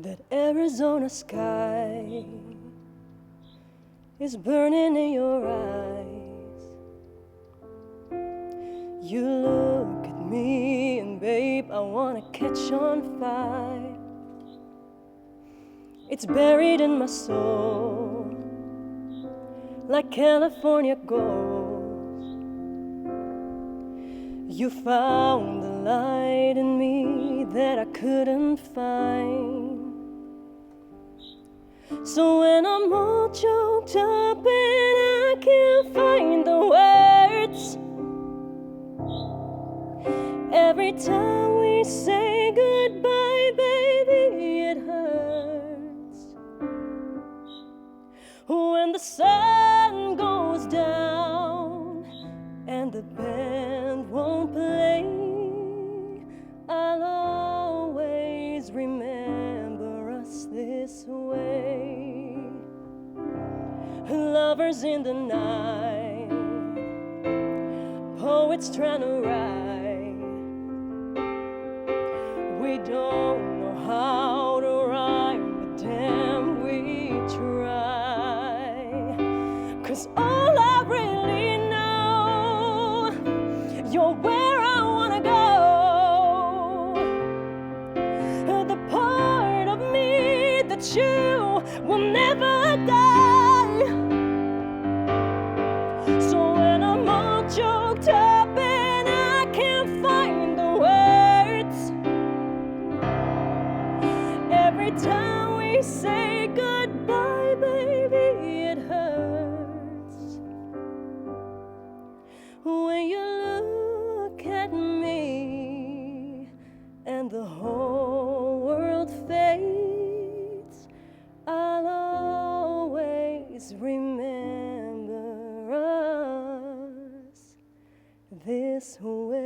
That Arizona sky is burning in your eyes. You look at me and babe, I wanna catch on fire. It's buried in my soul like California gold. You found the light in me that I couldn't find. So when I'm all choked up and I can't find the words, every time we say goodbye, baby, it hurts. When the sun goes down and the band won't play, I'll always remember us this way. Lovers in the night, poets trying to write. We don't know how to rhyme, but damn, we try. 'Cause all I really know, you're where I wanna go. The part of me that you will never die. So when I'm all choked up and I can't find the words, every time we say goodbye, baby, it hurts. When you look at me and the whole world fades, I'll always remember us this way.